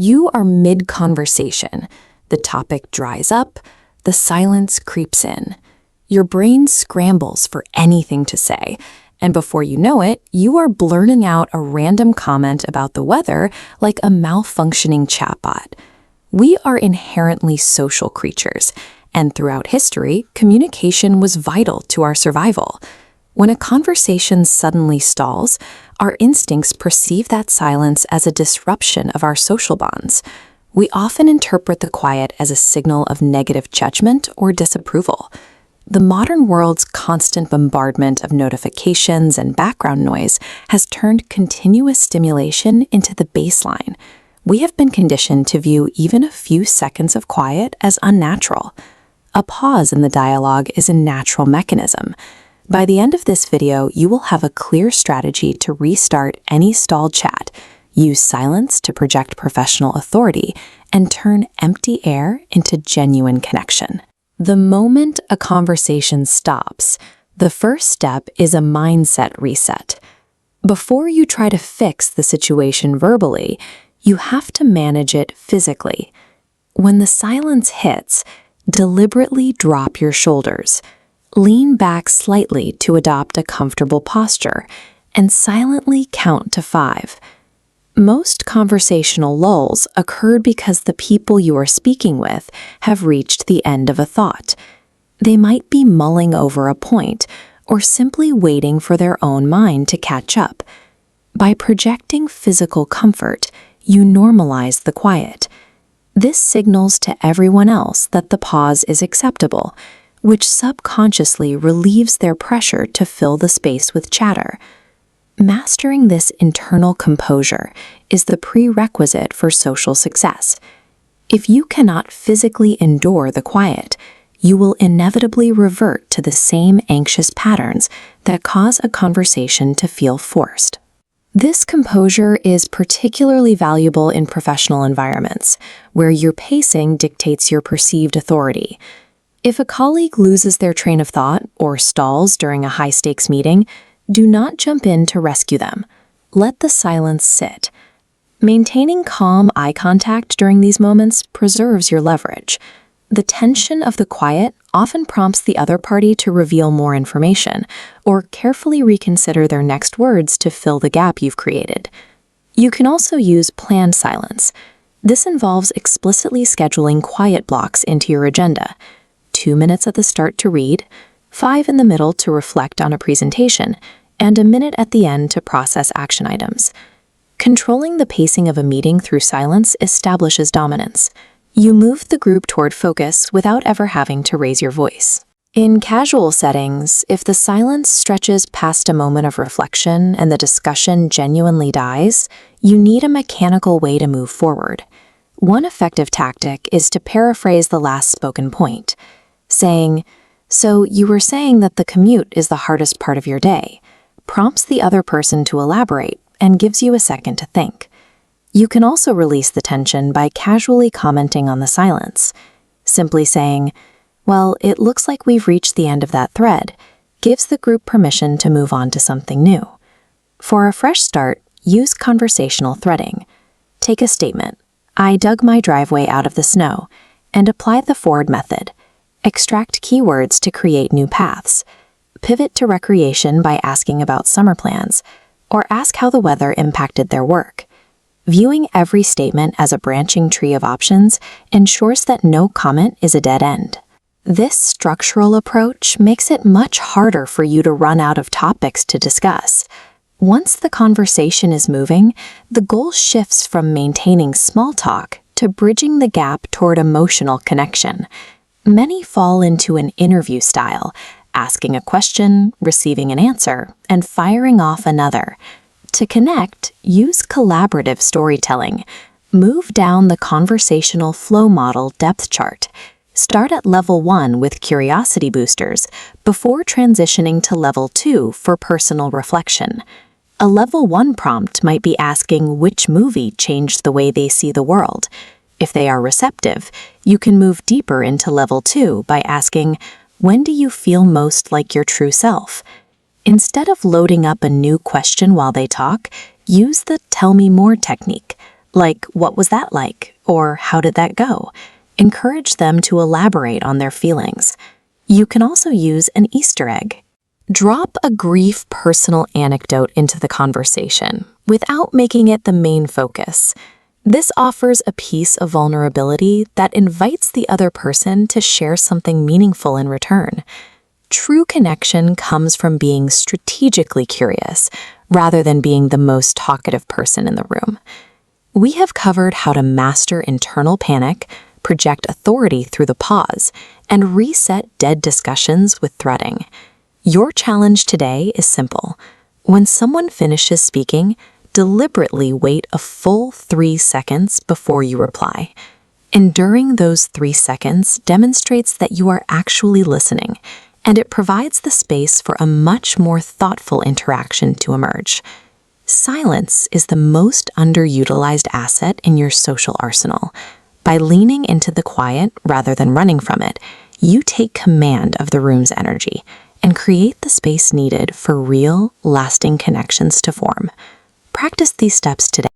You are mid-conversation. The topic dries up, the silence creeps in. Your brain scrambles for anything to say, and before you know it, you are blurting out a random comment about the weather like a malfunctioning chatbot. We are inherently social creatures, and throughout history, communication was vital to our survival. When a conversation suddenly stalls, our instincts perceive that silence as a disruption of our social bonds. We often interpret the quiet as a signal of negative judgment or disapproval. The modern world's constant bombardment of notifications and background noise has turned continuous stimulation into the baseline. We have been conditioned to view even a few seconds of quiet as unnatural. A pause in the dialogue is a natural mechanism. By the end of this video, you will have a clear strategy to restart any stalled chat, use silence to project professional authority, and turn empty air into genuine connection. The moment a conversation stops, the first step is a mindset reset. Before you try to fix the situation verbally, you have to manage it physically. When the silence hits, deliberately drop your shoulders. Lean back slightly to adopt a comfortable posture, and silently count to 5. Most conversational lulls occurred because the people you are speaking with have reached the end of a thought. They might be mulling over a point or simply waiting for their own mind to catch up. By projecting physical comfort, you normalize the quiet. This signals to everyone else that the pause is acceptable, which subconsciously relieves their pressure to fill the space with chatter. Mastering this internal composure is the prerequisite for social success. If you cannot physically endure the quiet, you will inevitably revert to the same anxious patterns that cause a conversation to feel forced. This composure is particularly valuable in professional environments, where your pacing dictates your perceived authority. If a colleague loses their train of thought or stalls during a high-stakes meeting, do not jump in to rescue them. Let the silence sit. Maintaining calm eye contact during these moments preserves your leverage. The tension of the quiet often prompts the other party to reveal more information or carefully reconsider their next words to fill the gap you've created. You can also use planned silence. This involves explicitly scheduling quiet blocks into your agenda. 2 minutes at the start to read, 5 in the middle to reflect on a presentation, and a minute at the end to process action items. Controlling the pacing of a meeting through silence establishes dominance. You move the group toward focus without ever having to raise your voice. In casual settings, if the silence stretches past a moment of reflection and the discussion genuinely dies, you need a mechanical way to move forward. One effective tactic is to paraphrase the last spoken point, saying, "So you were saying that the commute is the hardest part of your day," prompts the other person to elaborate and gives you a second to think. You can also release the tension by casually commenting on the silence. Simply saying, "Well, it looks like we've reached the end of that thread," gives the group permission to move on to something new. For a fresh start, use conversational threading. Take a statement, "I dug my driveway out of the snow," and apply the forward method. Extract keywords to create new paths. Pivot to recreation by asking about summer plans, or ask how the weather impacted their work. Viewing every statement as a branching tree of options ensures that no comment is a dead end. This structural approach makes it much harder for you to run out of topics to discuss. Once the conversation is moving, the goal shifts from maintaining small talk to bridging the gap toward emotional connection. Many fall into an interview style, asking a question, receiving an answer, and firing off another. To connect, use collaborative storytelling. Move down the Conversational Flow Model depth chart. Start at level 1 with curiosity boosters before transitioning to level 2 for personal reflection. A level 1 prompt might be asking which movie changed the way they see the world. If they are receptive, you can move deeper into level 2 by asking, "When do you feel most like your true self?" Instead of loading up a new question while they talk, use the "Tell me more" technique. Like, what was that like? Or how did that go? Encourage them to elaborate on their feelings. You can also use an Easter egg. Drop a brief personal anecdote into the conversation without making it the main focus. This offers a piece of vulnerability that invites the other person to share something meaningful in return. True connection comes from being strategically curious rather than being the most talkative person in the room. We have covered how to master internal panic, project authority through the pause, and reset dead discussions with threading. Your challenge today is simple. When someone finishes speaking, deliberately wait a full 3 seconds before you reply. Enduring those 3 seconds demonstrates that you are actually listening, and it provides the space for a much more thoughtful interaction to emerge. Silence is the most underutilized asset in your social arsenal. By leaning into the quiet rather than running from it, you take command of the room's energy and create the space needed for real, lasting connections to form. Practice these steps today.